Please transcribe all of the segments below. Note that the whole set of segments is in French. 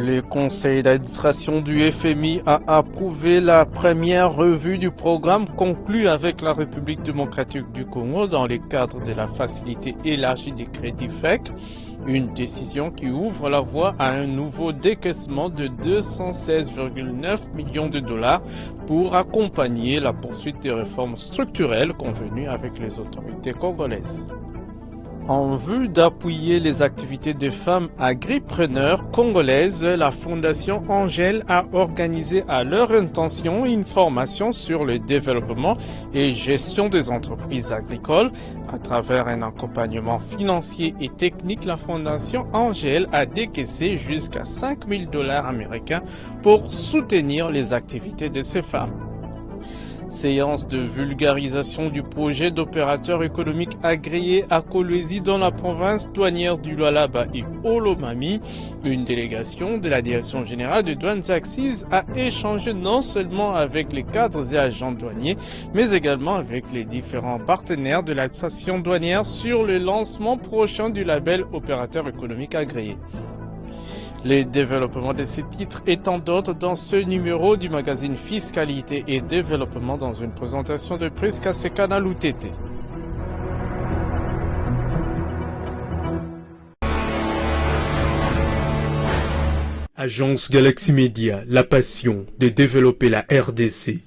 Le conseil d'administration du FMI a approuvé la première revue du programme conclu avec la République démocratique du Congo dans le cadre de la facilité élargie des crédits FEC. Une décision qui ouvre la voie à un nouveau décaissement de 216,9 millions de dollars pour accompagner la poursuite des réformes structurelles convenues avec les autorités congolaises. En vue d'appuyer les activités des femmes agripreneurs congolaises, la Fondation Angel a organisé à leur intention une formation sur le développement et gestion des entreprises agricoles. À travers un accompagnement financier et technique, la Fondation Angel a décaissé jusqu'à 5 000 $ américains pour soutenir les activités de ces femmes. Séance de vulgarisation du projet d'opérateur économique agréé à Kolwezi dans la province douanière du Lualaba et Olomami. Une délégation de la Direction générale de douanes Axis a échangé non seulement avec les cadres et agents douaniers, mais également avec les différents partenaires de l'administration douanière sur le lancement prochain du label opérateur économique agréé. Les développements de ces titres et tant d'autres dans ce numéro du magazine Fiscalité et Développement dans une présentation de Prisca Sekana Loutete. Agence Galaxy Media, la passion de développer la RDC.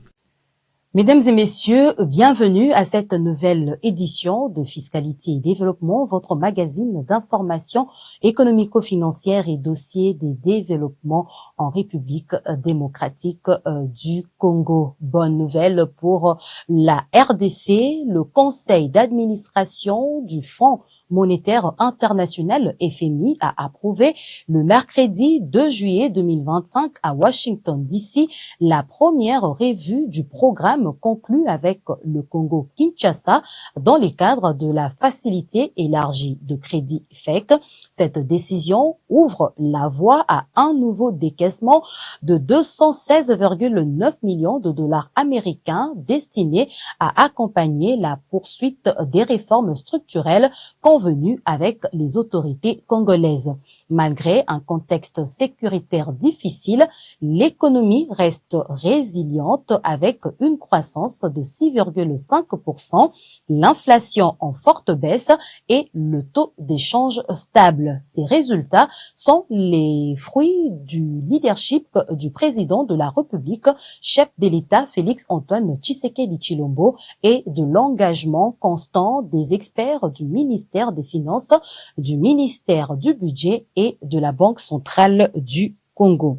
Mesdames et messieurs, bienvenue à cette nouvelle édition de Fiscalité et Développement, votre magazine d'information économico-financière et dossier des développements en République démocratique du Congo. Bonne nouvelle pour la RDC, le conseil d'administration du Fonds monétaire international FMI a approuvé le mercredi 2 juillet 2025 à Washington DC la première revue du programme conclu avec le Congo-Kinshasa dans le cadre de la facilité élargie de crédit FEC. Cette décision ouvre la voie à un nouveau décaissement de 216,9 millions de dollars américains destinés à accompagner la poursuite des réformes structurelles convenu avec les autorités congolaises. Malgré un contexte sécuritaire difficile, l'économie reste résiliente avec une croissance de 6,5%, l'inflation en forte baisse et le taux d'échange stable. Ces résultats sont les fruits du leadership du président de la République, chef de l'État Félix-Antoine Tshisekedi Tshilombo et de l'engagement constant des experts du ministère des Finances, du ministère du Budget et de la Banque centrale du Congo.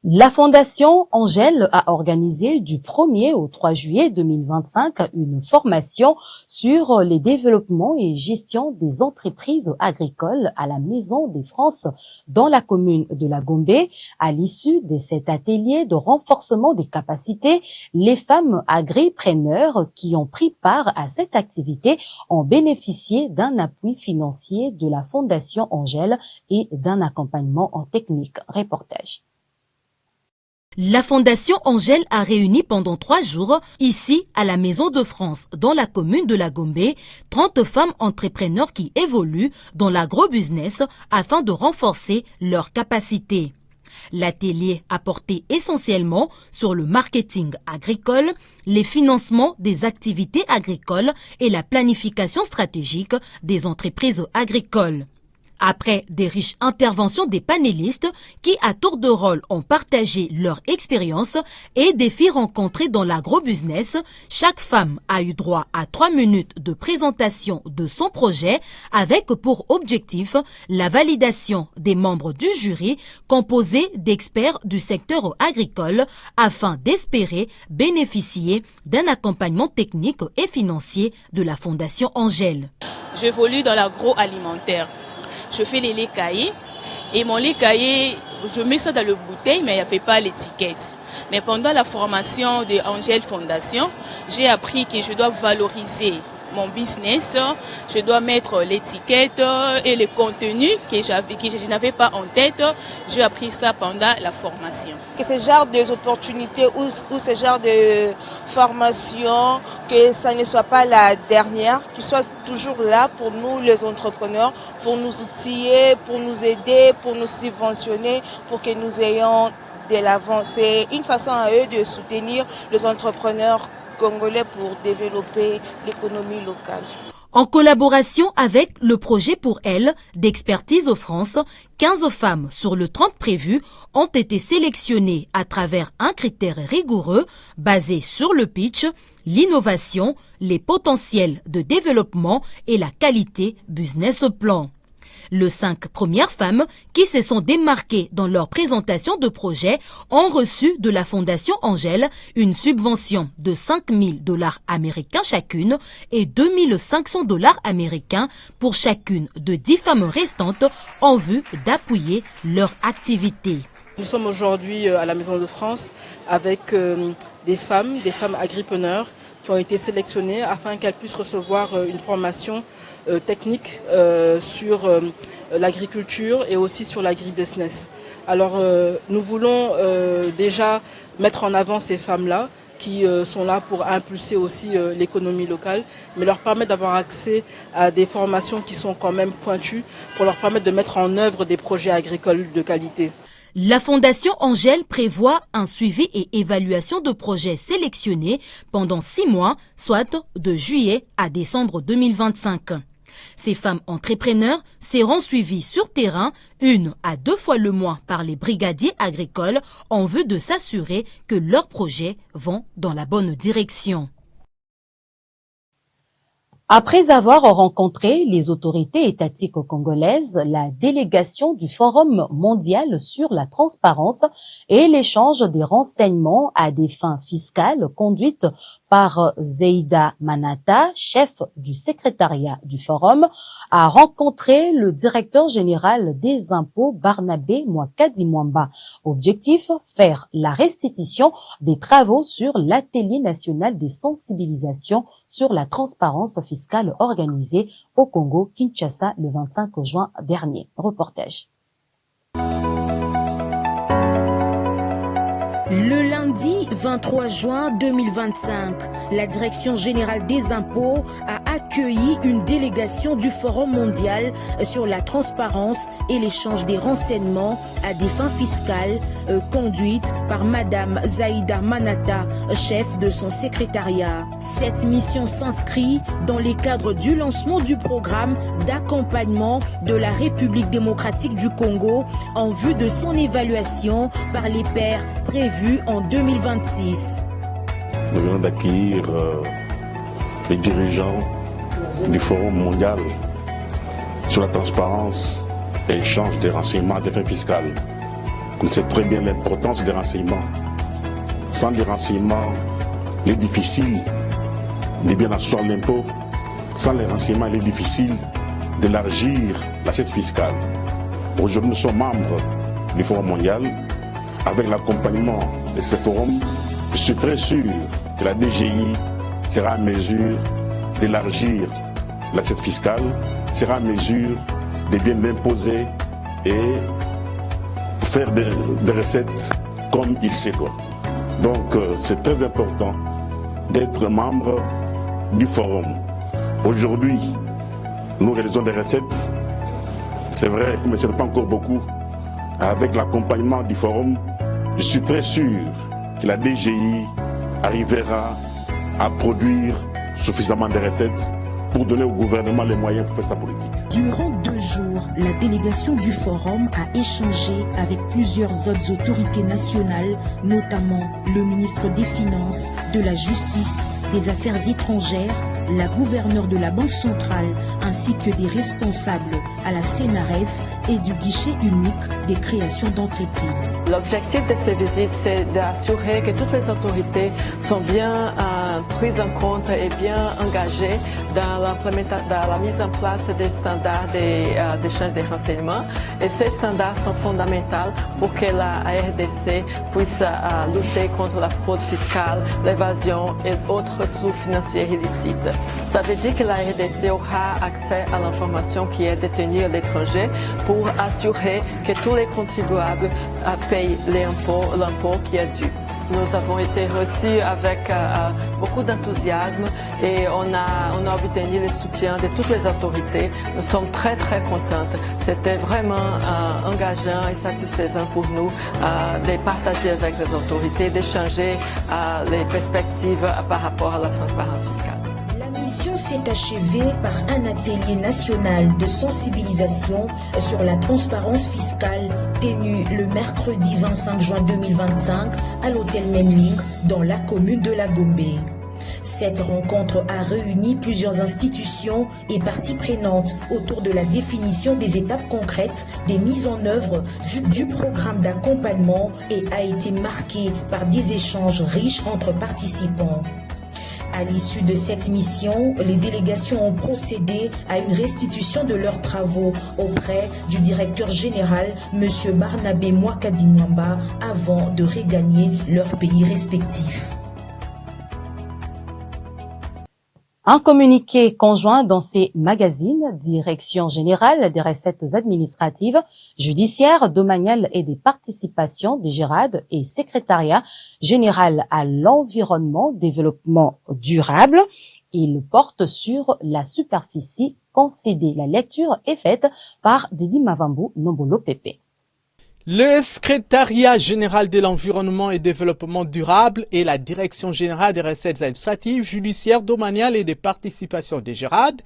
La Fondation Angel a organisé du 1er au 3 juillet 2025 une formation sur les développements et gestion des entreprises agricoles à la Maison des France dans la commune de la Gombe. À l'issue de cet atelier de renforcement des capacités, les femmes agripreneurs qui ont pris part à cette activité ont bénéficié d'un appui financier de la Fondation Angel et d'un accompagnement en technique. Reportage. La Fondation Angel a réuni pendant 3 jours, ici à la Maison de France, dans la commune de la Gombe, 30 femmes entrepreneurs qui évoluent dans l'agro-business afin de renforcer leurs capacités. L'atelier a porté essentiellement sur le marketing agricole, les financements des activités agricoles et la planification stratégique des entreprises agricoles. Après des riches interventions des panélistes qui, à tour de rôle, ont partagé leur expérience et défis rencontrés dans l'agro-business, chaque femme a eu droit à 3 minutes de présentation de son projet avec pour objectif la validation des membres du jury composé d'experts du secteur agricole afin d'espérer bénéficier d'un accompagnement technique et financier de la Fondation Angel. J'évolue dans l'agroalimentaire. Je fais les laits caillés et mon lait caillé, je mets ça dans le bouteille mais il n'y avait pas l'étiquette. Mais pendant la formation de Angel Fondation, j'ai appris que je dois valoriser mon business, je dois mettre l'étiquette et le contenu que je n'avais pas en tête. J'ai appris ça pendant la formation. Que ce genre d'opportunités ou ce genre formation, que ça ne soit pas la dernière, qu'il soit toujours là pour nous les entrepreneurs, pour nous outiller, pour nous aider, pour nous subventionner, pour que nous ayons de l'avance. C'est une façon à eux de soutenir les entrepreneurs congolais pour développer l'économie locale. En collaboration avec le projet pour elle d'Expertise France, 15 femmes sur le 30 prévu ont été sélectionnées à travers un critère rigoureux basé sur le pitch, l'innovation, les potentiels de développement et la qualité business plan. Les 5 premières femmes qui se sont démarquées dans leur présentation de projet ont reçu de la Fondation Angèle une subvention de $5,000 américains chacune et $2,500 américains pour chacune de 10 femmes restantes en vue d'appuyer leur activité. Nous sommes aujourd'hui à la Maison de France avec des femmes agripreneurs qui ont été sélectionnées afin qu'elles puissent recevoir une formation technique sur l'agriculture et aussi sur l'agribusiness. Alors nous voulons déjà mettre en avant ces femmes-là qui sont là pour impulser aussi l'économie locale, mais leur permettre d'avoir accès à des formations qui sont quand même pointues pour leur permettre de mettre en œuvre des projets agricoles de qualité. La Fondation Angèle prévoit un suivi et évaluation de projets sélectionnés pendant 6 mois, soit de juillet à décembre 2025. Ces femmes entrepreneurs seront suivies sur terrain 1 à 2 fois le mois par les brigadiers agricoles en vue de s'assurer que leurs projets vont dans la bonne direction. Après avoir rencontré les autorités étatiques congolaises, la délégation du Forum mondial sur la transparence et l'échange des renseignements à des fins fiscales conduite par Zeida Manata, chef du secrétariat du Forum, a rencontré le directeur général des impôts Barnabé Mwakadi Mwamba. Objectif, faire la restitution des travaux sur l'atelier national des sensibilisations sur la transparence fiscale organisé au Congo, Kinshasa, le 25 juin dernier. Reportage. Le lundi 23 juin 2025, la Direction générale des impôts a accueilli une délégation du Forum mondial sur la transparence et l'échange des renseignements à des fins fiscales conduite par Madame Zaïda Manata, chef de son secrétariat. Cette mission s'inscrit dans les cadres du lancement du programme d'accompagnement de la République démocratique du Congo en vue de son évaluation par les pairs prévus en 2026. Nous venons d'accueillir les dirigeants du Forum mondial sur la transparence et l'échange des renseignements à des fins fiscales. On sait très bien l'importance des renseignements. Sans les renseignements, il est difficile de bien asseoir l'impôt. Sans les renseignements, il est difficile d'élargir l'assiette fiscale. Aujourd'hui, nous sommes membres du Forum mondial. Avec l'accompagnement de ce forum, je suis très sûr que la DGI sera à mesure d'élargir l'assiette fiscale, sera à mesure de bien imposer et faire des recettes comme il se doit. Donc c'est très important d'être membre du forum. Aujourd'hui, nous réalisons des recettes, c'est vrai, mais ce n'est pas encore beaucoup. Avec l'accompagnement du forum, je suis très sûr que la DGI arrivera à produire suffisamment de recettes pour donner au gouvernement les moyens pour faire sa politique. Durant 2 jours, la délégation du Forum a échangé avec plusieurs autres autorités nationales, notamment le ministre des Finances, de la Justice, des Affaires étrangères, la gouverneure de la Banque centrale, ainsi que des responsables à la CNRF et du guichet unique des créations d'entreprises. L'objectif de ces visites, c'est d'assurer que toutes les autorités sont bien prises en compte et bien engagées dans la mise en place des standards d'échange des renseignements. Et ces standards sont fondamentaux pour que la RDC puisse lutter contre la fraude fiscale, l'évasion et autres flux financiers illicites. Ça veut dire que la RDC aura accès à l'information qui est détenue à l'étranger pour assurer que tous les contribuables payent l'impôt qui est dû. Nous avons été reçus avec beaucoup d'enthousiasme et on a obtenu le soutien de toutes les autorités. Nous sommes très très contentes. C'était vraiment engageant et satisfaisant pour nous de partager avec les autorités, d'échanger les perspectives par rapport à la transparence fiscale. La mission s'est achevée par un atelier national de sensibilisation sur la transparence fiscale tenu le mercredi 25 juin 2025 à l'hôtel Memling dans la commune de la Gombe. Cette rencontre a réuni plusieurs institutions et parties prenantes autour de la définition des étapes concrètes des mises en œuvre du programme d'accompagnement et a été marquée par des échanges riches entre participants. À l'issue de cette mission, les délégations ont procédé à une restitution de leurs travaux auprès du directeur général, M. Barnabé Mwakadimwamba, avant de regagner leurs pays respectifs. Un communiqué conjoint dans ces magazines, Direction générale des recettes administratives, judiciaires, domaniales et des participations des GERAD et Secrétariat général à l'environnement, développement durable. Il porte sur la superficie concédée. La lecture est faite par Didi Mavambu Nombolo Pepe. Le secrétariat général de l'environnement et développement durable et la direction générale des recettes administratives, judiciaires, domaniales et des participations des GERAD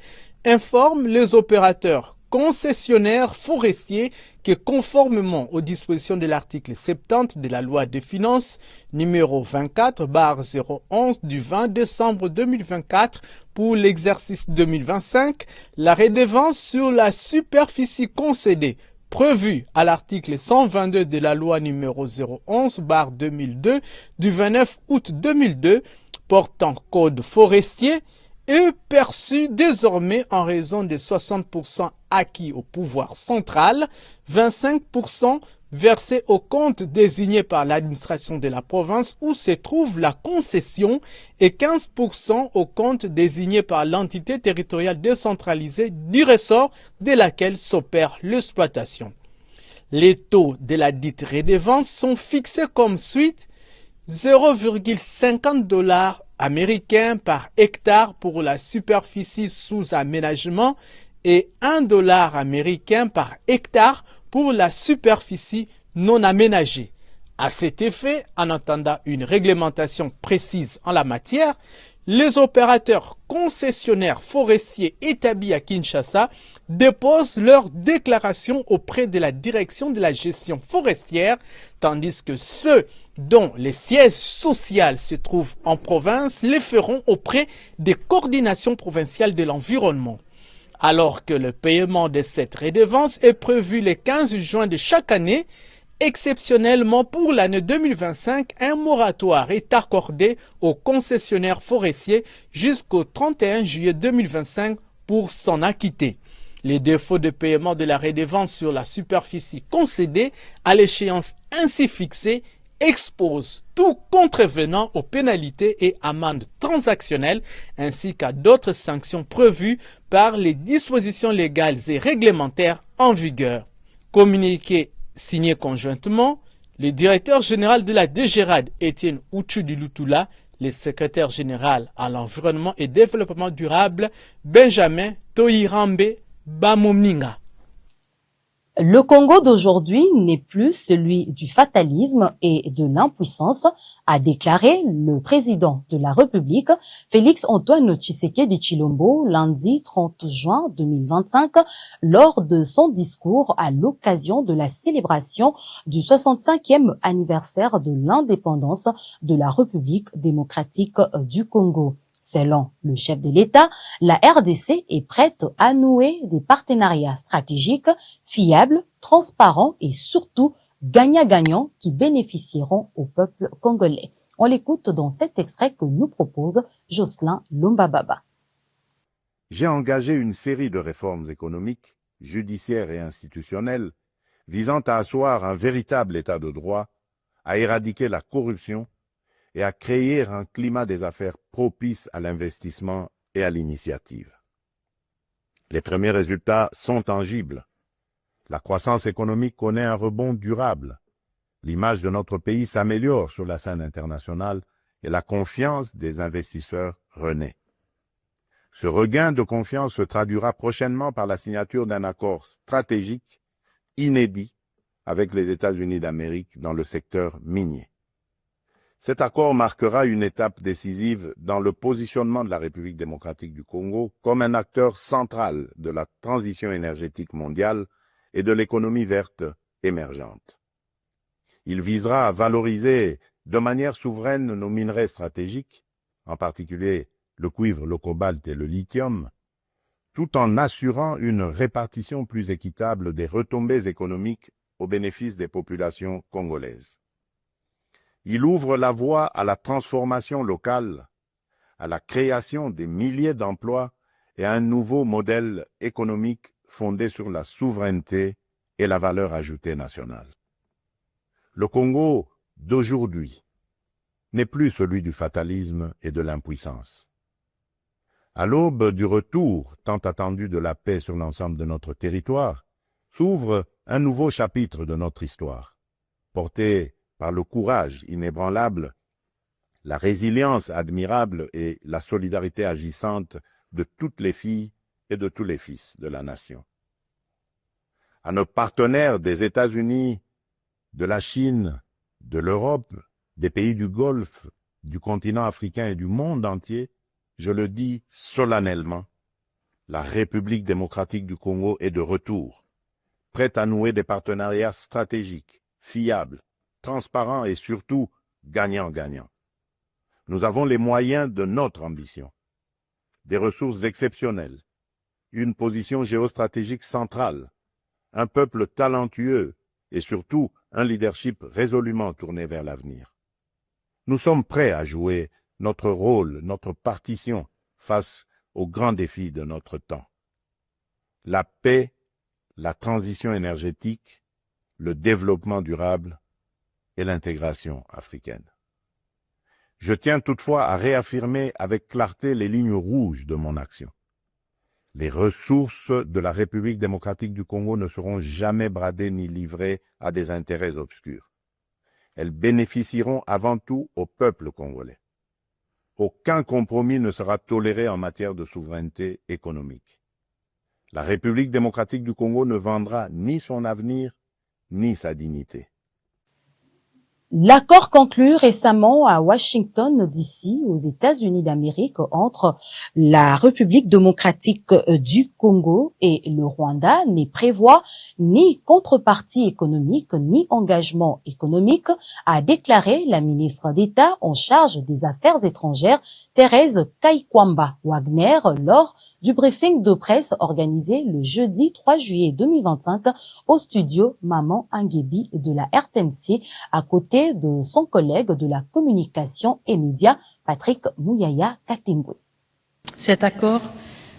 informent les opérateurs concessionnaires forestiers que conformément aux dispositions de l'article 70 de la loi des finances numéro 24/011 du 20 décembre 2024 pour l'exercice 2025, la redevance sur la superficie concédée prévu à l'article 122 de la loi numéro 011/2002 du 29 août 2002 portant code forestier est perçu désormais en raison des 60% acquis au pouvoir central, 25% versés au compte désigné par l'administration de la province où se trouve la concession et 15% au compte désigné par l'entité territoriale décentralisée du ressort de laquelle s'opère l'exploitation. Les taux de la dite redevance sont fixés comme suit: 0,50 $ américains par hectare pour la superficie sous aménagement et 1 $ américain par hectare pour la superficie non aménagée. À cet effet, en attendant une réglementation précise en la matière, les opérateurs concessionnaires forestiers établis à Kinshasa déposent leur déclaration auprès de la direction de la gestion forestière, tandis que ceux dont les sièges sociaux se trouvent en province les feront auprès des coordinations provinciales de l'environnement. Alors que le paiement de cette redevance est prévu le 15 juin de chaque année, exceptionnellement pour l'année 2025, un moratoire est accordé aux concessionnaires forestiers jusqu'au 31 juillet 2025 pour s'en acquitter. Les défauts de paiement de la redevance sur la superficie concédée à l'échéance ainsi fixée expose tout contrevenant aux pénalités et amendes transactionnelles ainsi qu'à d'autres sanctions prévues par les dispositions légales et réglementaires en vigueur. Communiqué signé conjointement, le directeur général de la DGRAD, Étienne Ouchoudi-Lutula, le secrétaire général à l'environnement et développement durable, Benjamin Toyirambe Bamomninga. Le Congo d'aujourd'hui n'est plus celui du fatalisme et de l'impuissance, a déclaré le président de la République, Félix-Antoine Tshisekedi Tshilombo, lundi 30 juin 2025, lors de son discours à l'occasion de la célébration du 65e anniversaire de l'indépendance de la République démocratique du Congo. Selon le chef de l'État, la RDC est prête à nouer des partenariats stratégiques, fiables, transparents et surtout gagnant-gagnant qui bénéficieront au peuple congolais. On l'écoute dans cet extrait que nous propose Jocelyn Lombababa. J'ai engagé une série de réformes économiques, judiciaires et institutionnelles visant à asseoir un véritable état de droit, à éradiquer la corruption et à créer un climat des affaires propice à l'investissement et à l'initiative. Les premiers résultats sont tangibles. La croissance économique connaît un rebond durable. l'image de notre pays s'améliore sur la scène internationale et la confiance des investisseurs renaît. Ce regain de confiance se traduira prochainement par la signature d'un accord stratégique inédit avec les États-Unis d'Amérique dans le secteur minier. Cet accord marquera une étape décisive dans le positionnement de la République démocratique du Congo comme un acteur central de la transition énergétique mondiale et de l'économie verte émergente. Il visera à valoriser de manière souveraine nos minerais stratégiques, en particulier le cuivre, le cobalt et le lithium, tout en assurant une répartition plus équitable des retombées économiques au bénéfice des populations congolaises. Il ouvre la voie à la transformation locale, à la création des milliers d'emplois et à un nouveau modèle économique fondé sur la souveraineté et la valeur ajoutée nationale. Le Congo d'aujourd'hui n'est plus celui du fatalisme et de l'impuissance. À l'aube du retour tant attendu de la paix sur l'ensemble de notre territoire, s'ouvre un nouveau chapitre de notre histoire, porté par le courage inébranlable, la résilience admirable et la solidarité agissante de toutes les filles et de tous les fils de la nation. À nos partenaires des États-Unis, de la Chine, de l'Europe, des pays du Golfe, du continent africain et du monde entier, je le dis solennellement, la République démocratique du Congo est de retour, prête à nouer des partenariats stratégiques, fiables, transparents et surtout gagnant-gagnant. Nous avons les moyens de notre ambition, des ressources exceptionnelles, une position géostratégique centrale, un peuple talentueux et surtout un leadership résolument tourné vers l'avenir. Nous sommes prêts à jouer notre rôle, notre partition face aux grands défis de notre temps. La paix, la transition énergétique, le développement durable et l'intégration africaine. Je tiens toutefois à réaffirmer avec clarté les lignes rouges de mon action. Les ressources de la République démocratique du Congo ne seront jamais bradées ni livrées à des intérêts obscurs. Elles bénéficieront avant tout au peuple congolais. Aucun compromis ne sera toléré en matière de souveraineté économique. La République démocratique du Congo ne vendra ni son avenir, ni sa dignité. L'accord conclu récemment à Washington, D.C., aux États-Unis d'Amérique, entre la République démocratique du Congo et le Rwanda ne prévoit ni contrepartie économique ni engagement économique, a déclaré la ministre d'État en charge des Affaires étrangères, Thérèse Kaikwamba Wagner, lors du briefing de presse organisé le jeudi 3 juillet 2025 au studio Maman Angebi de la RTNC, à côté de son collègue de la communication et médias, Patrick Mouyaya Katengwe. Cet accord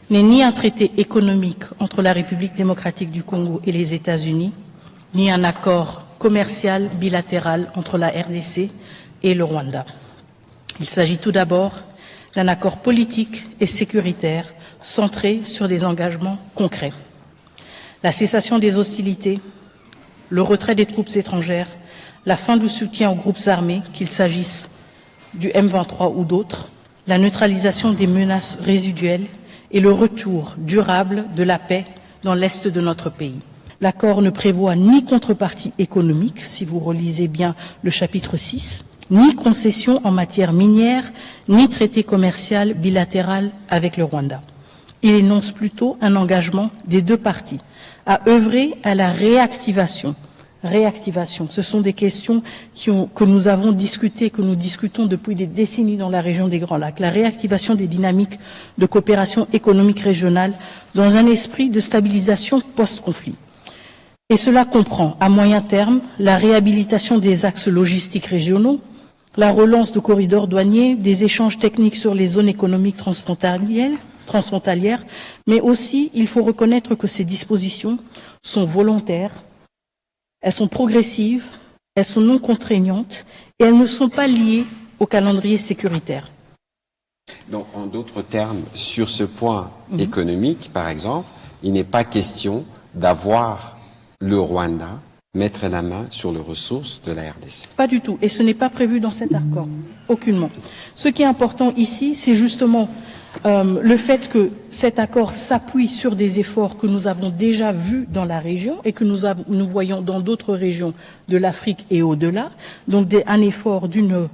n'est ni un traité économique entre la République démocratique du Congo et les États-Unis, ni un accord commercial bilatéral entre la RDC et le Rwanda. Il s'agit tout d'abord d'un accord politique et sécuritaire centré sur des engagements concrets. La cessation des hostilités, le retrait des troupes étrangères, la fin du soutien aux groupes armés, qu'il s'agisse du M23 ou d'autres, la neutralisation des menaces résiduelles et le retour durable de la paix dans l'est de notre pays. L'accord ne prévoit ni contrepartie économique, si vous relisez bien le chapitre 6, ni concession en matière minière, ni traité commercial bilatéral avec le Rwanda. Il énonce plutôt un engagement des deux parties à œuvrer à la réactivation. Ce sont des questions que nous avons discutées, que nous discutons depuis des décennies dans la région des Grands Lacs. La réactivation des dynamiques de coopération économique régionale dans un esprit de stabilisation post-conflit. Et cela comprend, à moyen terme, la réhabilitation des axes logistiques régionaux, la relance de corridors douaniers, des échanges techniques sur les zones économiques transfrontalières, mais aussi, il faut reconnaître que ces dispositions sont volontaires. Elles sont progressives, elles sont non contraignantes et elles ne sont pas liées au calendrier sécuritaire. Donc, en d'autres termes, sur ce point économique, par exemple, il n'est pas question d'avoir le Rwanda mettre la main sur les ressources de la RDC. Pas du tout. Et ce n'est pas prévu dans cet accord. Aucunement. Ce qui est important ici, c'est justement le fait que cet accord s'appuie sur des efforts que nous avons déjà vus dans la région et que nous voyons dans d'autres régions de l'Afrique et au-delà. Donc un effort d'une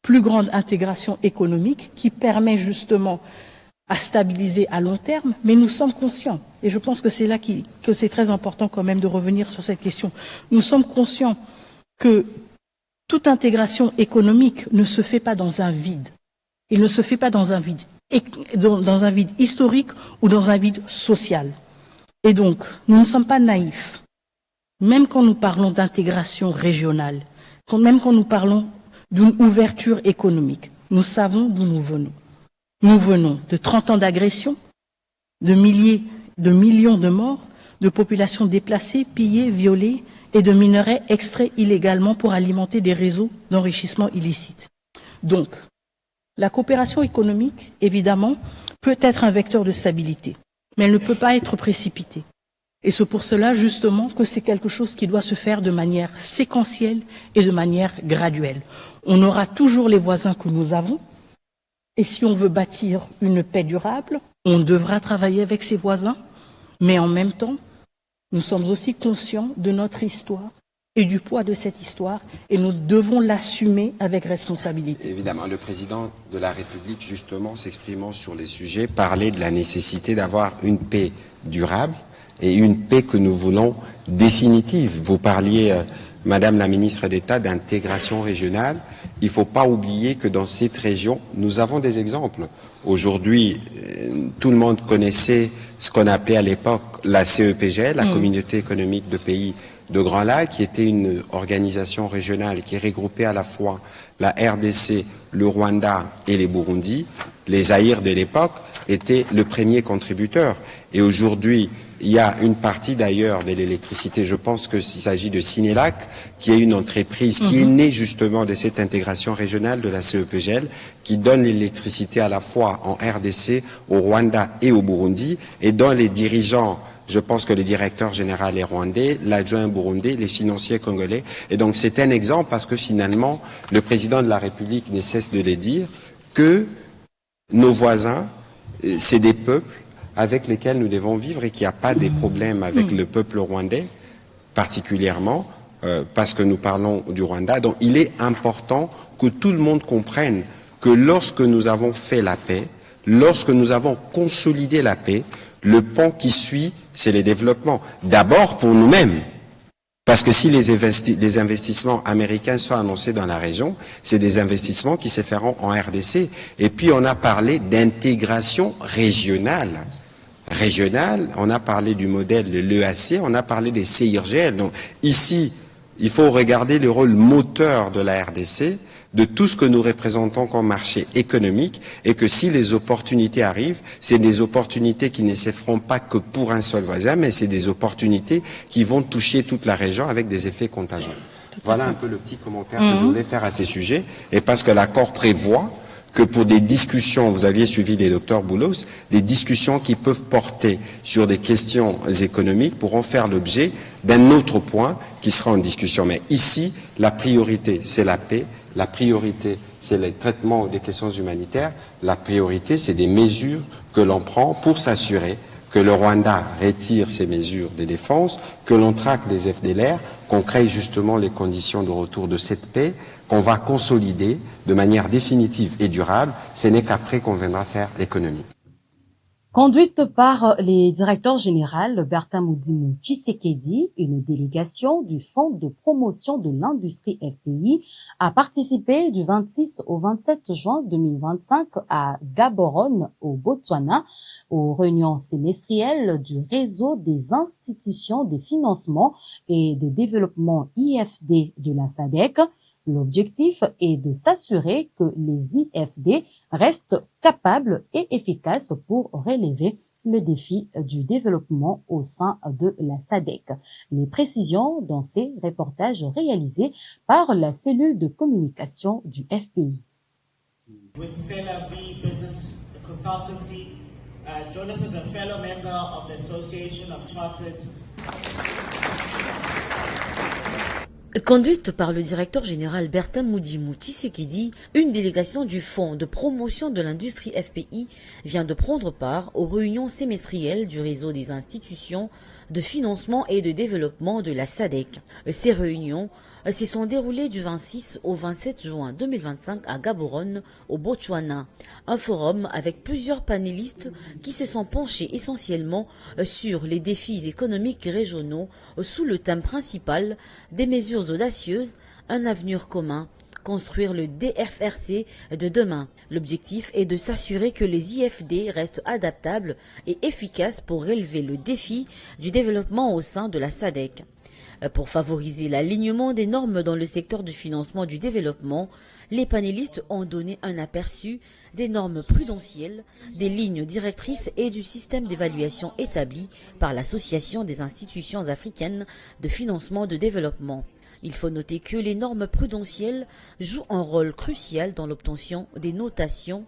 plus grande intégration économique qui permet justement à stabiliser à long terme, mais nous sommes conscients, et je pense que c'est là que c'est très important quand même de revenir sur cette question, nous sommes conscients que toute intégration économique ne se fait pas dans un vide. Il ne se fait pas dans un vide historique ou dans un vide social. Et donc, nous ne sommes pas naïfs. Même quand nous parlons d'intégration régionale, même quand nous parlons d'une ouverture économique, nous savons d'où nous venons. Nous venons de 30 ans d'agression, de millions de morts, de populations déplacées, pillées, violées et de minerais extraits illégalement pour alimenter des réseaux d'enrichissement illicite. Donc, la coopération économique, évidemment, peut être un vecteur de stabilité, mais elle ne peut pas être précipitée. Et c'est pour cela, justement, que c'est quelque chose qui doit se faire de manière séquentielle et de manière graduelle. On aura toujours les voisins que nous avons, et si on veut bâtir une paix durable, on devra travailler avec ses voisins, mais en même temps, nous sommes aussi conscients de notre histoire et du poids de cette histoire, et nous devons l'assumer avec responsabilité. Évidemment, le président de la République, justement, s'exprimant sur les sujets, parlait de la nécessité d'avoir une paix durable et une paix que nous voulons définitive. Vous parliez, Madame la ministre d'État, d'intégration régionale. Il ne faut pas oublier que dans cette région, nous avons des exemples. Aujourd'hui, tout le monde connaissait ce qu'on appelait à l'époque la CEPGL, la Communauté économique de pays de Grand Lac, qui était une organisation régionale qui regroupait à la fois la RDC, le Rwanda et les Burundi. Les Zaïre de l'époque étaient le premier contributeur. Et aujourd'hui, il y a une partie d'ailleurs de l'électricité, je pense qu'il s'agit de Sinelac, qui est une entreprise qui est née justement de cette intégration régionale de la CEPGL, qui donne l'électricité à la fois en RDC, au Rwanda et au Burundi, et dont les dirigeants, je pense que le directeur général est rwandais, l'adjoint burundais, les financiers congolais. Et donc c'est un exemple parce que finalement, le président de la République ne cesse de le dire, que nos voisins, c'est des peuples avec lesquels nous devons vivre et qu'il n'y a pas des problèmes avec le peuple rwandais, particulièrement, parce que nous parlons du Rwanda. Donc il est important que tout le monde comprenne que lorsque nous avons fait la paix, lorsque nous avons consolidé la paix, le pont qui suit, c'est le développement. D'abord pour nous-mêmes. Parce que si les investissements américains sont annoncés dans la région, c'est des investissements qui se feront en RDC. Et puis on a parlé d'intégration régionale. On a parlé du modèle de l'EAC, on a parlé des CIRGL. Donc ici, il faut regarder le rôle moteur de la RDC, de tout ce que nous représentons comme marché économique, et que si les opportunités arrivent, c'est des opportunités qui ne se feront pas que pour un seul voisin, mais c'est des opportunités qui vont toucher toute la région avec des effets contagieux. Voilà un peu le petit commentaire que je voulais faire à ces sujets, et parce que l'accord prévoit que pour des discussions, vous aviez suivi les docteurs Boulos, des discussions qui peuvent porter sur des questions économiques pourront faire l'objet d'un autre point qui sera en discussion. Mais ici, la priorité, c'est la paix. La priorité, c'est le traitement des questions humanitaires. La priorité, c'est des mesures que l'on prend pour s'assurer que le Rwanda retire ses mesures de défense, que l'on traque les FDLR, qu'on crée justement les conditions de retour de cette paix, qu'on va consolider de manière définitive et durable. Ce n'est qu'après qu'on viendra faire l'économie. Conduite par les directeurs généraux Bertin Moudimou Tshisekedi, une délégation du Fonds de promotion de l'industrie FPI a participé du 26 au 27 juin 2025 à Gaborone, au Botswana, aux réunions semestrielles du réseau des institutions des financements et de développement IFD de la SADC. L'objectif est de s'assurer que les IFD restent capables et efficaces pour relever le défi du développement au sein de la SADC. Les précisions dans ces reportages réalisés par la cellule de communication du FPI. With CELAV Business Consultancy, join us as a fellow member of the Association of Chartered Conduite par le directeur général Bertin Moudimou Tshisekedi, une délégation du Fonds de promotion de l'industrie FPI vient de prendre part aux réunions semestrielles du réseau des institutions de financement et de développement de la SADC. Ces réunions se sont déroulées du 26 au 27 juin 2025 à Gaborone, au Botswana. Un forum avec plusieurs panélistes qui se sont penchés essentiellement sur les défis économiques régionaux sous le thème principal des mesures audacieuses, un avenir commun, construire le DFRC de demain. L'objectif est de s'assurer que les IFD restent adaptables et efficaces pour relever le défi du développement au sein de la SADC. Pour favoriser l'alignement des normes dans le secteur du financement du développement, les panélistes ont donné un aperçu des normes prudentielles, des lignes directrices et du système d'évaluation établi par l'Association des institutions africaines de financement de développement. Il faut noter que les normes prudentielles jouent un rôle crucial dans l'obtention des notations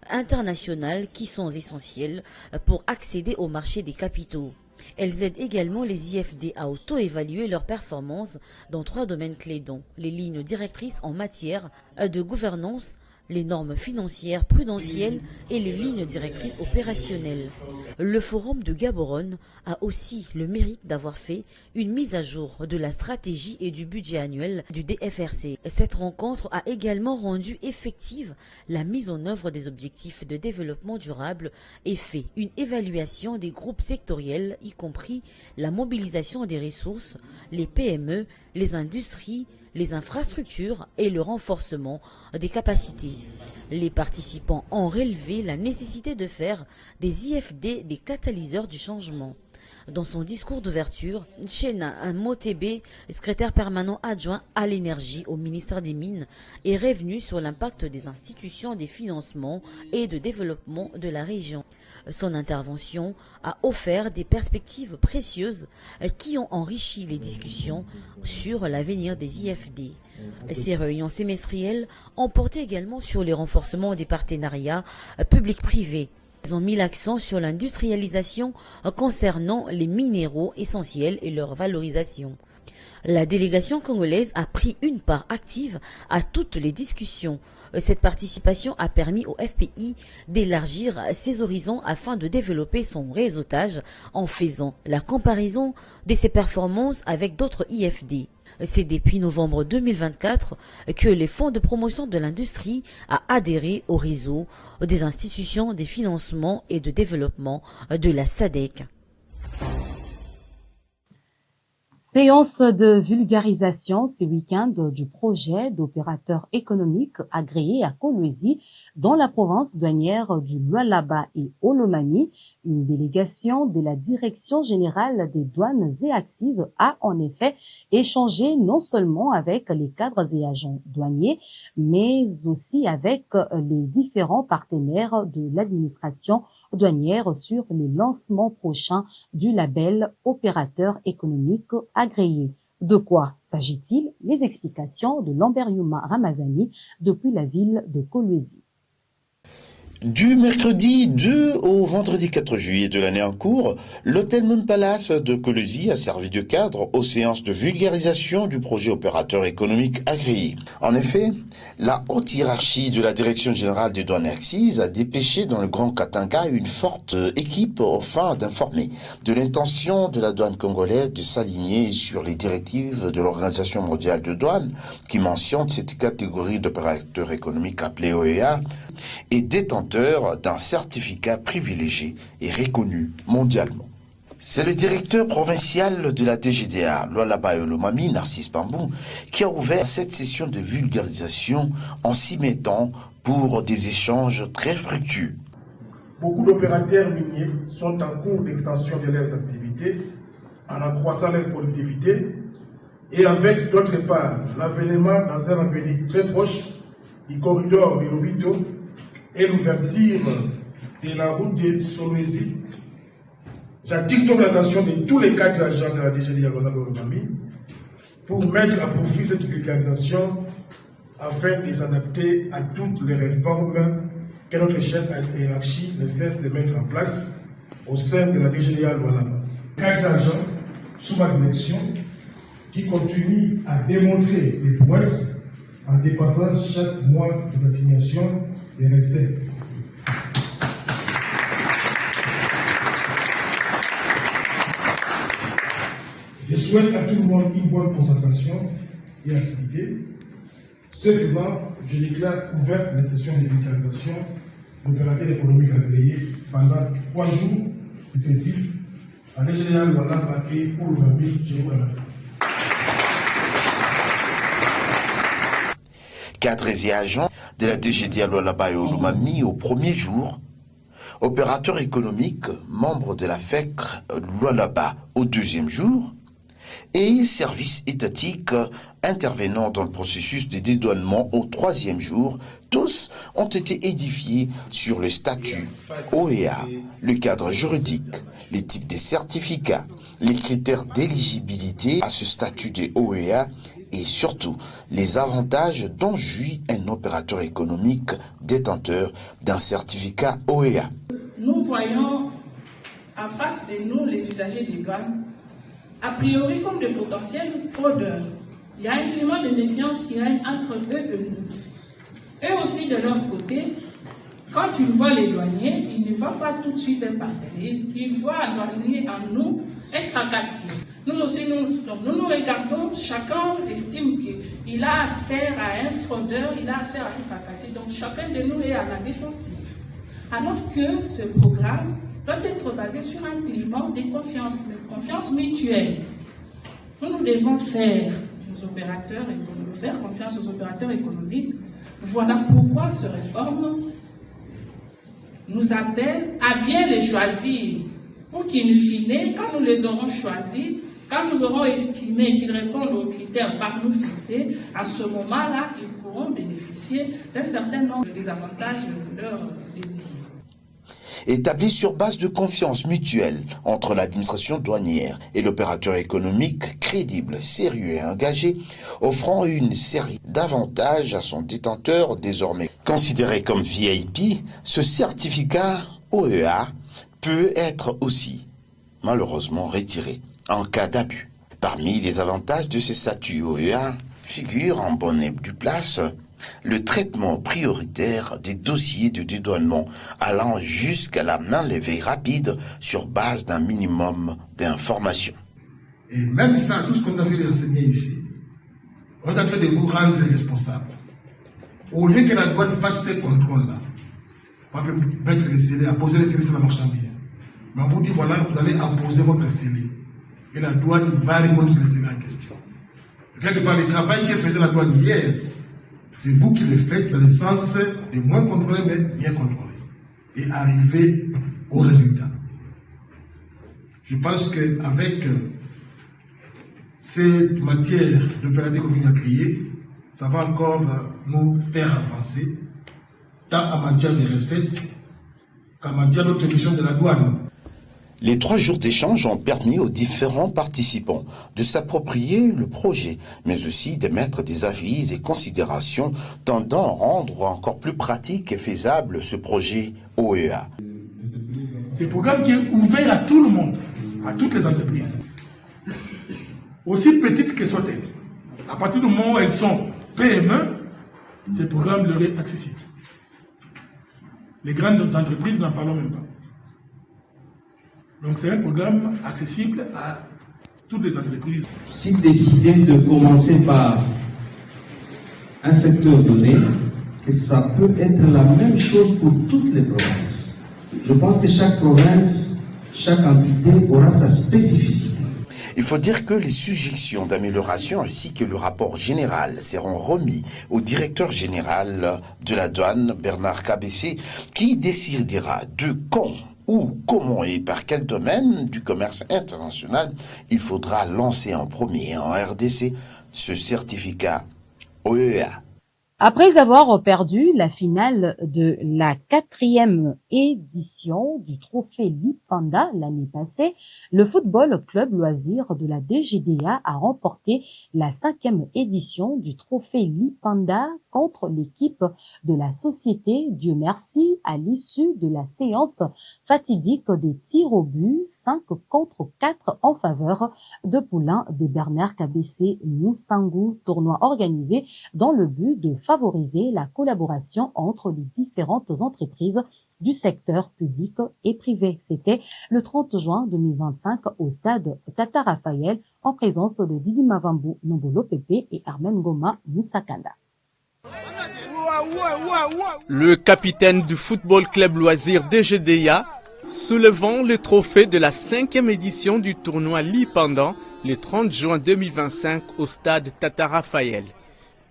internationales qui sont essentielles pour accéder au marché des capitaux. Elles aident également les IFD à auto-évaluer leurs performances dans 3 domaines clés dont les lignes directrices en matière de gouvernance, les normes financières prudentielles et les lignes directrices opérationnelles. Le forum de Gaborone a aussi le mérite d'avoir fait une mise à jour de la stratégie et du budget annuel du DFRC. Cette rencontre a également rendu effective la mise en œuvre des objectifs de développement durable et fait une évaluation des groupes sectoriels, y compris la mobilisation des ressources, les PME, les industries, les infrastructures et le renforcement des capacités. Les participants ont relevé la nécessité de faire des IFD des catalyseurs du changement. Dans son discours d'ouverture, Chena Motebe, secrétaire permanent adjoint à l'énergie au ministère des Mines, est revenu sur l'impact des institutions des financements et de développement de la région. Son intervention a offert des perspectives précieuses qui ont enrichi les discussions sur l'avenir des IFD. Ces réunions semestrielles ont porté également sur les renforcements des partenariats publics-privés. Ils ont mis l'accent sur l'industrialisation concernant les minéraux essentiels et leur valorisation. La délégation congolaise a pris une part active à toutes les discussions. Cette participation a permis au FPI d'élargir ses horizons afin de développer son réseautage en faisant la comparaison de ses performances avec d'autres IFD. C'est depuis novembre 2024 que les fonds de promotion de l'industrie a adhéré au réseau des institutions des financements et de développement de la SADC. Séance de vulgarisation ce week-end du projet d'opérateur économique agréé à Kolwezi dans la province douanière du Lualaba et Olomami. Une délégation de la Direction générale des douanes et accises a en effet échangé non seulement avec les cadres et agents douaniers, mais aussi avec les différents partenaires de l'administration douanière sur les lancements prochains du label opérateur économique agréé. De quoi s'agit-il? Les explications de Lambert Yuma Ramazani depuis la ville de Kolwezi. Du mercredi 2 au vendredi 4 juillet de l'année en cours, l'hôtel Moon Palace de Kolwezi a servi de cadre aux séances de vulgarisation du projet opérateur économique agréé. En effet, la haute hiérarchie de la Direction générale des douanes et accises a dépêché dans le Grand Katanga une forte équipe afin d'informer de l'intention de la douane congolaise de s'aligner sur les directives de l'Organisation mondiale de douane qui mentionne cette catégorie d'opérateurs économiques appelés OEA et détenteur d'un certificat privilégié et reconnu mondialement. C'est le directeur provincial de la DGDA, Lualaba et Olomami, Narcisse Pambou, qui a ouvert cette session de vulgarisation en s'y mettant pour des échanges très fructueux. Beaucoup d'opérateurs miniers sont en cours d'extension de leurs activités en accroissant leur productivité et avec d'autre part l'avènement dans un avenir très proche du corridor de Lobito et l'ouverture de la route de Kolwezi. J'attire donc l'attention de tous les cadres agents de la DGDA pour mettre à profit cette vulgarisation afin de les adapter à toutes les réformes que notre chef hiérarchie ne cesse de mettre en place au sein de la DGDA Lualaba. Cadres agents, sous ma direction, qui continue à démontrer les prouesses en dépassant chaque mois les assignations des recettes. Je souhaite à tout le monde une bonne concentration et assiduité. Ce faisant, je déclare ouverte les sessions de vulgarisation de l'opérateur économique agréé pendant 3 jours successifs à l'ingénieur Lualaba et pour le famille. Je vous remercie. Cadres et agents de la DGD à Lualaba et Olumami au premier jour, opérateurs économiques, membres de la FEC Lualaba au deuxième jour, et services étatiques intervenant dans le processus de dédouanement au troisième jour, tous ont été édifiés sur le statut OEA, le cadre juridique, les types de certificats, les critères d'éligibilité à ce statut de OEA et surtout les avantages dont jouit un opérateur économique détenteur d'un certificat OEA. Nous voyons en face de nous les usagers des douanes a priori comme de potentiels fraudeurs. Il y a un climat de méfiance qui règne entre eux et nous. Eux aussi, de leur côté, quand ils voient les douaniers, ils ne voient pas tout de suite un partenaire. Ils voient un douanier en nous un tracassier. Nous aussi, nous regardons, chacun estime qu'il a affaire à un fraudeur, il a affaire à un tracassier. Donc chacun de nous est à la défensive. Alors que ce programme doit être basé sur un climat de confiance mutuelle. Nous devons faire confiance aux opérateurs économiques. Voilà pourquoi cette réforme nous appelle à bien les choisir pour qu'in fine, quand nous les aurons choisis, quand nous aurons estimé qu'ils répondent aux critères par nous fixés, à ce moment-là, ils pourront bénéficier d'un certain nombre des avantages leur dédiés. Établi sur base de confiance mutuelle entre l'administration douanière et l'opérateur économique crédible, sérieux et engagé, offrant une série d'avantages à son détenteur désormais considéré comme VIP, ce certificat OEA peut être aussi malheureusement retiré en cas d'abus. Parmi les avantages de ce statut OEA figure en bonne et due place le traitement prioritaire des dossiers de dédouanement allant jusqu'à la main-levée rapide sur base d'un minimum d'informations. Et même ça, tout ce qu'on a vu enseigner ici, on est en train de vous rendre responsable. Au lieu que la douane fasse ces contrôles-là, on va mettre les scellés, apposer les scellés sur la marchandise. Mais on vous dit, voilà, vous allez apposer votre scellé. Et la douane va répondre sur les scellés en question. Quelque part, le travail que faisait la douane hier, c'est vous qui le faites dans le sens de moins contrôler, mais bien contrôler. Et arriver au résultat. Je pense qu'avec cette matière d'opérateur économique à créer, ça va encore nous faire avancer, tant en matière de recettes qu'en matière d'autres missions de la douane. Les 3 jours d'échange ont permis aux différents participants de s'approprier le projet, mais aussi d'émettre des avis et considérations tendant à rendre encore plus pratique et faisable ce projet OEA. C'est un programme qui est ouvert à tout le monde, à toutes les entreprises, aussi petites que soient-elles. À partir du moment où elles sont PME, ce programme leur est accessible. Les grandes entreprises, n'en parlons même pas. Donc c'est un programme accessible à toutes les entreprises. Si décider de commencer par un secteur donné, que ça peut être la même chose pour toutes les provinces. Je pense que chaque province, chaque entité aura sa spécificité. Il faut dire que les suggestions d'amélioration ainsi que le rapport général seront remis au directeur général de la douane, Bernard Kabessé, qui décidera de quand, où, comment et par quel domaine du commerce international il faudra lancer en premier en RDC ce certificat OEA. Après avoir perdu la finale de la 4e édition du trophée Lipanda l'année passée, le Football Club Loisirs de la DGDA a remporté la 5e édition du trophée Lipanda contre l'équipe de la société Dieu Merci à l'issue de la séance fatidique des tirs au but 5 contre 4 en faveur de Poulain des Bernard KBC Moussangu, tournoi organisé dans le but de favoriser la collaboration entre les différentes entreprises du secteur public et privé. C'était le 30 juin 2025 au stade Tata Raphaël en présence de Didi Mavambu Nombolo Pepe et Armen Goma Moussakanda. Le capitaine du Football Club Loisirs DGDA soulevant le trophée de la 5e édition du tournoi Lipanda le 30 juin 2025 au stade Tata Raphaël.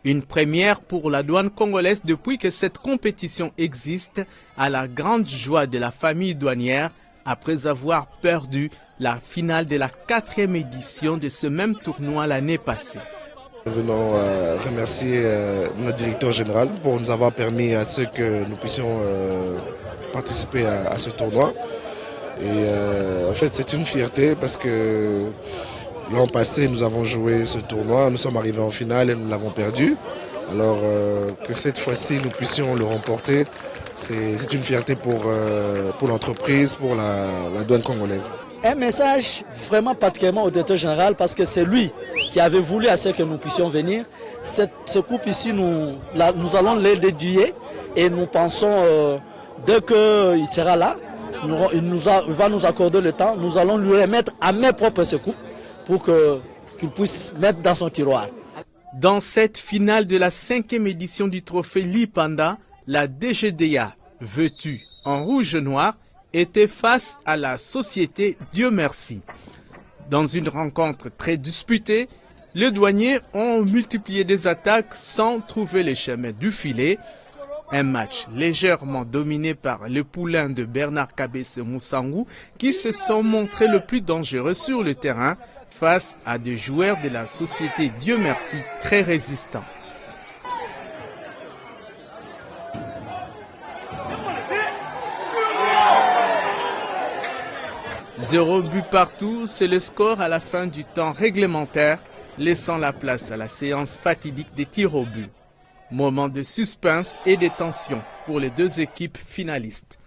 Une première pour la douane congolaise depuis que cette compétition existe, à la grande joie de la famille douanière après avoir perdu la finale de la 4e édition de ce même tournoi l'année passée. Nous venons remercier notre directeur général pour nous avoir permis à ce que nous puissions participer à ce tournoi. Et en fait, c'est une fierté parce que l'an passé, nous avons joué ce tournoi, nous sommes arrivés en finale et nous l'avons perdu. Alors que cette fois-ci, nous puissions le remporter, c'est une fierté pour l'entreprise, pour la douane congolaise. Un message vraiment particulièrement au directeur général parce que c'est lui qui avait voulu à ce que nous puissions venir. Ce coupe ici, nous allons le dédier et nous pensons, dès qu'il sera là, il va nous accorder le temps, nous allons lui remettre à main propre ce coupe pour qu'il puisse mettre dans son tiroir. Dans cette finale de la 5e édition du trophée Lipanda, la DGDA, vêtue en rouge-noir, était face à la société Dieu Merci. Dans une rencontre très disputée, les douaniers ont multiplié des attaques sans trouver les chemins du filet. Un match légèrement dominé par les poulains de Bernard KBC Moussangu qui se sont montrés le plus dangereux sur le terrain face à des joueurs de la société Dieu Merci très résistants. 0 but partout, c'est le score à la fin du temps réglementaire, laissant la place à la séance fatidique des tirs au but. Moment de suspense et de tension pour les deux équipes finalistes.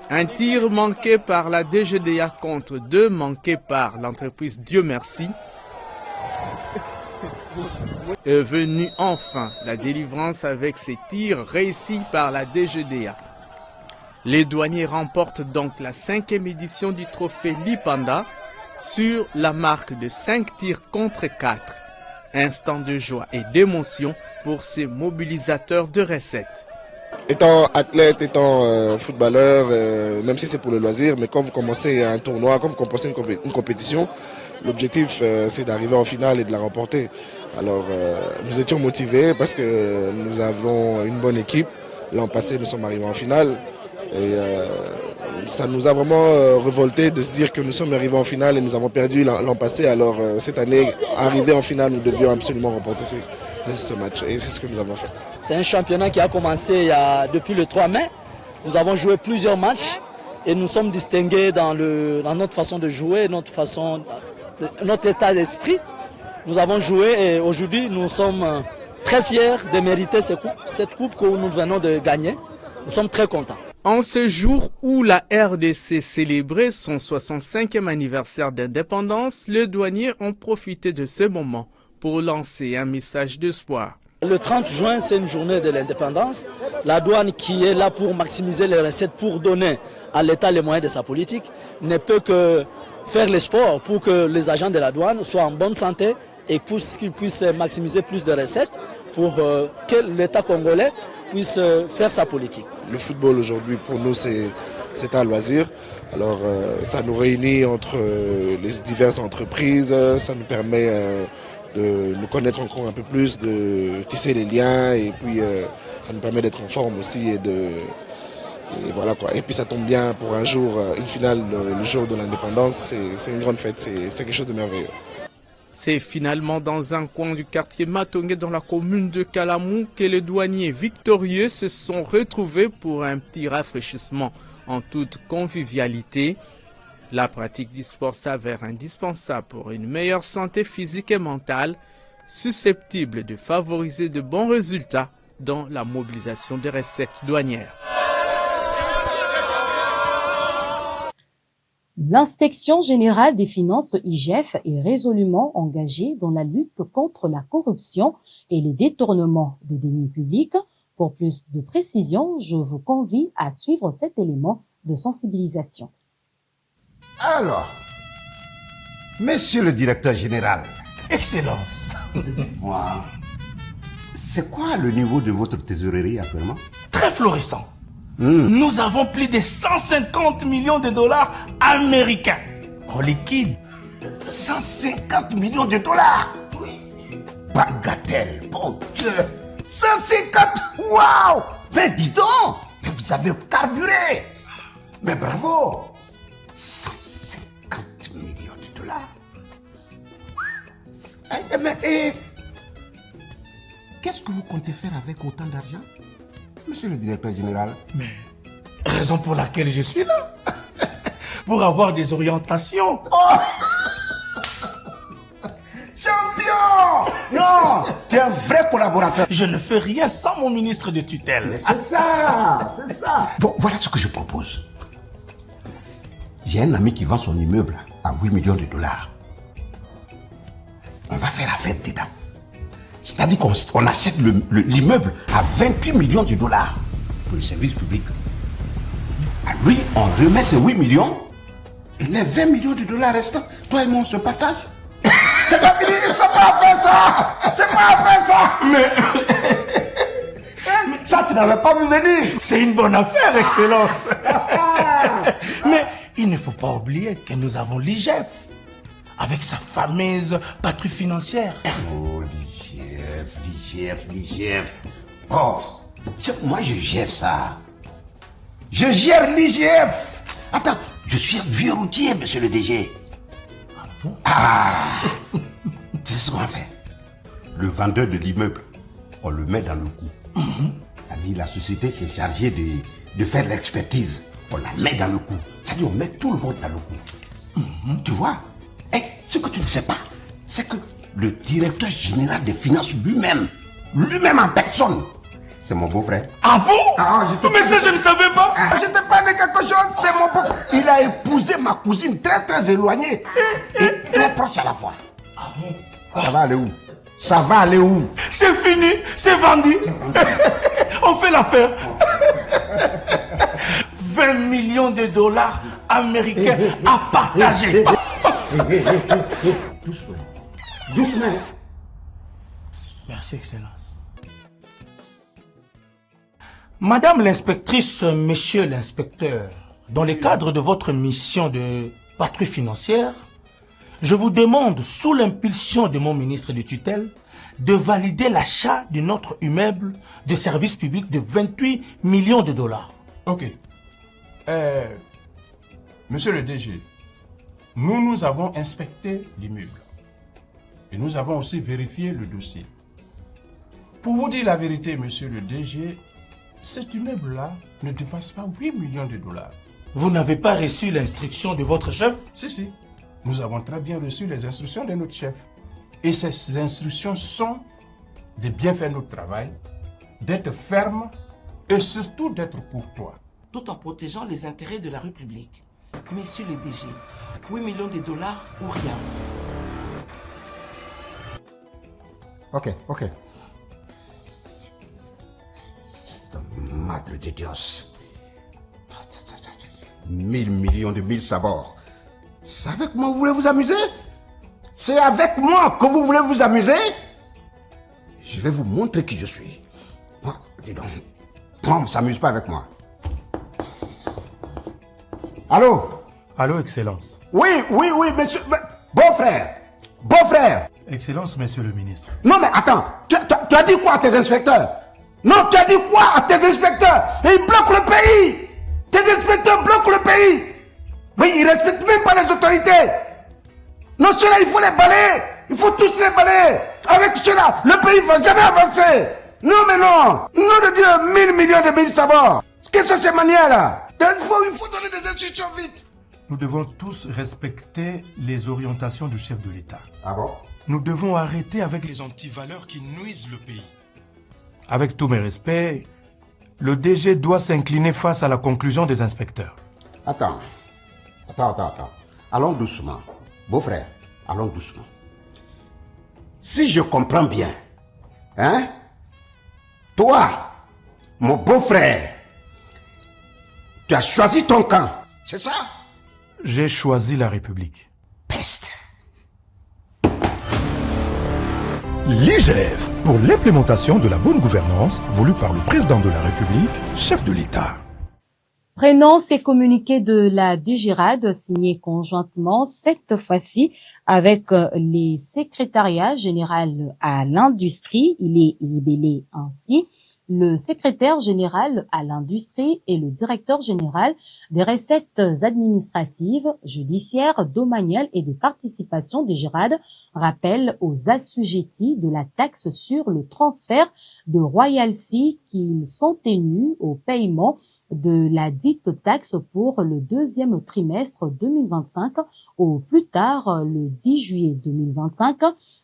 Un tir manqué par la DGDA contre 2 manqués par l'entreprise Dieu Merci. Est venue enfin la délivrance avec ces tirs réussis par la DGDA. Les douaniers remportent donc la 5e édition du trophée Lipanda sur la marque de 5 tirs contre 4. Instant de joie et d'émotion pour ces mobilisateurs de recettes. Étant athlète, étant footballeur, même si c'est pour le loisir, mais quand vous commencez un tournoi, quand vous commencez une compétition, l'objectif c'est d'arriver en finale et de la remporter. Alors nous étions motivés parce que nous avons une bonne équipe. L'an passé, nous sommes arrivés en finale. Et ça nous a vraiment révolté de se dire que nous sommes arrivés en finale et nous avons perdu l'an passé. Alors cette année, arrivé en finale, nous devions absolument remporter ce match. Et c'est ce que nous avons fait. C'est un championnat qui a commencé depuis le 3 mai. Nous avons joué plusieurs matchs et nous sommes distingués dans notre façon de jouer, notre état d'esprit. Nous avons joué et aujourd'hui nous sommes très fiers de mériter cette coupe que nous venons de gagner. Nous sommes très contents. En ce jour où la RDC célébrait son 65e anniversaire d'indépendance, les douaniers ont profité de ce moment pour lancer un message d'espoir. Le 30 juin, c'est une journée de l'indépendance. La douane qui est là pour maximiser les recettes, pour donner à l'État les moyens de sa politique, ne peut que faire l'espoir pour que les agents de la douane soient en bonne santé et qu'ils puissent maximiser plus de recettes pour que l'État congolais puisse faire sa politique. Le football aujourd'hui pour nous c'est un loisir. Alors ça nous réunit entre les diverses entreprises, ça nous permet de nous connaître encore un peu plus, de tisser les liens et puis ça nous permet d'être en forme aussi et voilà quoi. Et puis ça tombe bien pour un jour, une finale le jour de l'indépendance, c'est une grande fête, c'est quelque chose de merveilleux. C'est finalement dans un coin du quartier Matongé dans la commune de Kalamou que les douaniers victorieux se sont retrouvés pour un petit rafraîchissement en toute convivialité. La pratique du sport s'avère indispensable pour une meilleure santé physique et mentale, susceptible de favoriser de bons résultats dans la mobilisation des recettes douanières. L'inspection générale des finances IGF est résolument engagée dans la lutte contre la corruption et les détournements des deniers publics. Pour plus de précisions, je vous convie à suivre cet élément de sensibilisation. Alors, monsieur le directeur général. Excellence. Moi, c'est quoi le niveau de votre trésorerie actuellement? Très florissant. Nous avons plus de 150 millions de dollars américains en liquide. 150 millions de dollars? Oui. Bagatelle, bon Dieu. 150, waouh! Mais dis donc, mais vous avez carburé. Mais bravo. 150 millions de dollars. Mais qu'est-ce que vous comptez faire avec autant d'argent, monsieur le directeur général? Mais raison pour laquelle je suis là. Pour avoir des orientations. Oh. Champion! Non, tu es un vrai collaborateur. Je ne fais rien sans mon ministre de tutelle. Mais c'est ça, c'est ça. Bon, voilà ce que je propose. J'ai un ami qui vend son immeuble à 8 millions de dollars. On va faire affaire dedans. C'est-à-dire qu'on achète l'immeuble à 28 millions de dollars pour le service public. À lui, on remet ces 8 millions et les 20 millions de dollars restants, toi et moi, on se partage. C'est pas fini, c'est pas fait ça. C'est pas fait ça. Mais ça, tu n'avais pas vu venir. C'est une bonne affaire, Excellence. Mais il ne faut pas oublier que nous avons l'IGF avec sa fameuse patrouille financière. Oh, l'IGF. Oh, moi je gère ça. Je gère l'IGF. Attends, je suis un vieux routier, monsieur le DG. Ah, tu sais ce qu'on va faire? Le vendeur de l'immeuble, on le met dans le coup. C'est-à-dire la société qui est chargée de faire l'expertise, on la met dans le coup. C'est-à-dire on met tout le monde dans le coup. Tu vois? Et ce que tu ne sais pas, c'est que le directeur général des finances lui-même en personne, c'est mon beau-frère. Ah bon? Mais ça, je ne savais pas. Je te parle de quelque chose, c'est mon beau-frère. Il a épousé ma cousine très très éloignée et très proche à la fois. Ah bon? Ça va aller où? Ça va aller où? C'est fini, c'est vendu. On fait l'affaire. 20 millions de dollars américains à partager. Doucement. Doucement. Merci, Excellence. Madame l'inspectrice, monsieur l'inspecteur, dans le cadre de votre mission de patrouille financière, je vous demande, sous l'impulsion de mon ministre de tutelle, de valider l'achat de notre immeuble de service public de 28 millions de dollars. Ok. Monsieur le DG, nous avons inspecté l'immeuble. Et nous avons aussi vérifié le dossier. Pour vous dire la vérité, monsieur le DG, cet immeuble-là ne dépasse pas 8 millions de dollars. Vous n'avez pas reçu l'instruction de votre chef? Si. Nous avons très bien reçu les instructions de notre chef. Et ces instructions sont de bien faire notre travail, d'être ferme et surtout d'être courtois. Tout en protégeant les intérêts de la République. Monsieur le DG, 8 millions de dollars ou rien. Ok. Madre de Dios. 1000 millions de 1000 sabords. C'est avec moi que vous voulez vous amuser? C'est avec moi que vous voulez vous amuser? Je vais vous montrer qui je suis. Moi, dis donc. Moi, on ne s'amuse pas avec moi. Allô? Allô, Excellence. Oui, monsieur. Beau-frère. Excellence, monsieur le ministre. Non, mais attends. Tu as dit quoi à tes inspecteurs? Non, tu as dit quoi à tes inspecteurs? Et ils bloquent le pays. Tes inspecteurs bloquent le pays. Mais ils ne respectent même pas les autorités. Non, ceux-là, il faut les balayer. Il faut tous les balayer. Avec cela, le pays ne va jamais avancer. Non, mais non. Nom de Dieu, 1000 millions de ministres à bord. Qu'est-ce que c'est cette manière-là? Il faut donner des instructions vite. Nous devons tous respecter les orientations du chef de l'État. Ah bon? Nous devons arrêter avec les antivaleurs qui nuisent le pays. Avec tous mes respects, le DG doit s'incliner face à la conclusion des inspecteurs. Attends. Allons doucement. Beau-frère, allons doucement. Si je comprends bien, hein? Toi, mon beau-frère, tu as choisi ton camp, c'est ça? J'ai choisi la République. Peste. L'IGF, pour l'implémentation de la bonne gouvernance voulue par le président de la République, chef de l'État. Prenons ces communiqués de la DGRAD signés conjointement, cette fois-ci avec les secrétariats généraux à l'industrie. Il est libellé ainsi. Le secrétaire général à l'industrie et le directeur général des recettes administratives, judiciaires, domaniales et des participations DGRAD rappellent aux assujettis de la taxe sur le transfert de royalties qu'ils sont tenus au paiement de la dite taxe pour le deuxième trimestre 2025 au plus tard le 10 juillet 2025.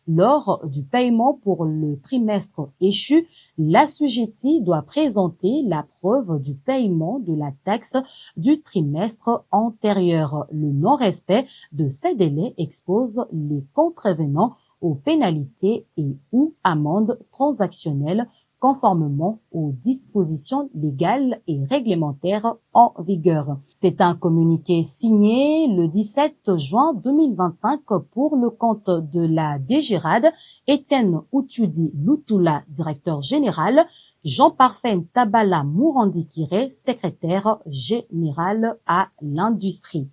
Lors du paiement pour le trimestre échu, l'assujetti doit présenter la preuve du paiement de la taxe du trimestre antérieur. Le non-respect de ces délais expose les contrevenants aux pénalités et ou amendes transactionnelles conformément aux dispositions légales et réglementaires en vigueur. C'est un communiqué signé le 17 juin 2025 pour le compte de la DGRAD, Étienne Outudi Lutoula, directeur général, Jean-Parfait Tabala Mourandi-Kiré, secrétaire général à l'industrie.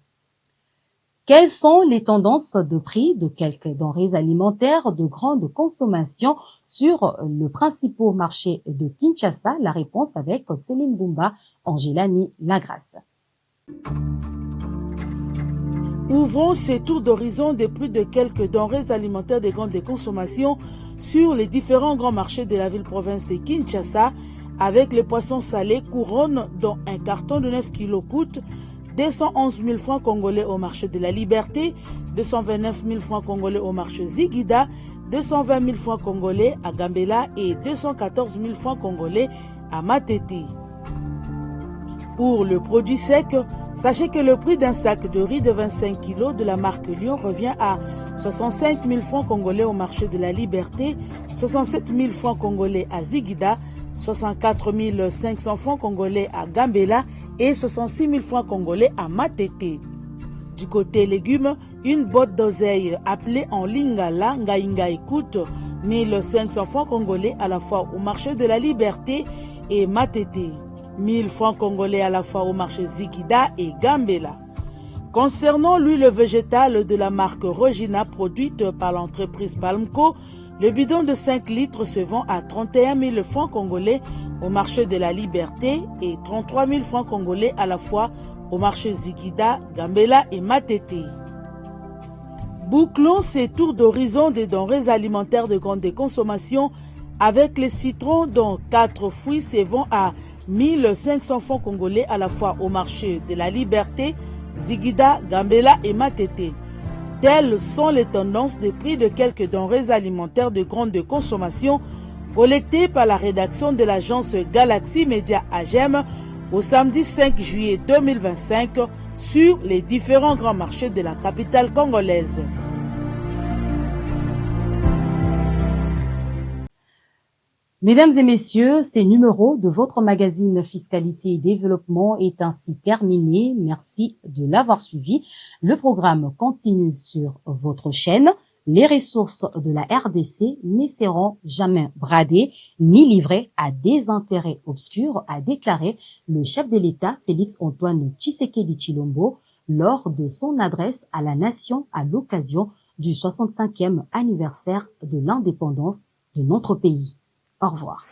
Quelles sont les tendances de prix de quelques denrées alimentaires de grande consommation sur le principal marché de Kinshasa? La réponse avec Céline Boumba, Angélani Lagrasse. Ouvrons ces tours d'horizon des prix de quelques denrées alimentaires de grande consommation sur les différents grands marchés de la ville-province de Kinshasa, avec les poissons salés couronne dont un carton de 9 kg coûte 211 000 francs congolais au marché de la Liberté, 229 000 francs congolais au marché Zigida, 220 000 francs congolais à Gambela et 214 000 francs congolais à Matete. Pour le produit sec, sachez que le prix d'un sac de riz de 25 kg de la marque Lyon revient à 65 000 francs congolais au marché de la Liberté, 67 000 francs congolais à Zigida, 64 500 francs congolais à Gambela et 66 000 francs congolais à Matete. Du côté légumes, une botte d'oseille appelée en lingala ngaingai coûte 1500 francs congolais à la fois au marché de la Liberté et Matete. 1000 francs congolais à la fois au marché Zigida et Gambela. Concernant l'huile végétale de la marque Regina produite par l'entreprise Palmco, le bidon de 5 litres se vend à 31 000 francs congolais au marché de la Liberté et 33 000 francs congolais à la fois au marché Zigida, Gambela et Matete. Bouclons ces tours d'horizon des denrées alimentaires de grande consommation avec les citrons dont 4 fruits se vendent à 1500 francs congolais à la fois au marché de la Liberté, Zigida, Gambela et Matete. Telles sont les tendances de prix de quelques denrées alimentaires de grande consommation collectées par la rédaction de l'agence Galaxy Media AGEM au samedi 5 juillet 2025 sur les différents grands marchés de la capitale congolaise. Mesdames et messieurs, ces numéros de votre magazine Fiscalité et Développement est ainsi terminé. Merci de l'avoir suivi. Le programme continue sur votre chaîne. Les ressources de la RDC ne seront jamais bradées ni livrées à des intérêts obscurs, a déclaré le chef de l'État Félix-Antoine Tshisekedi Tshilombo lors de son adresse à la nation à l'occasion du 65e anniversaire de l'indépendance de notre pays. Au revoir.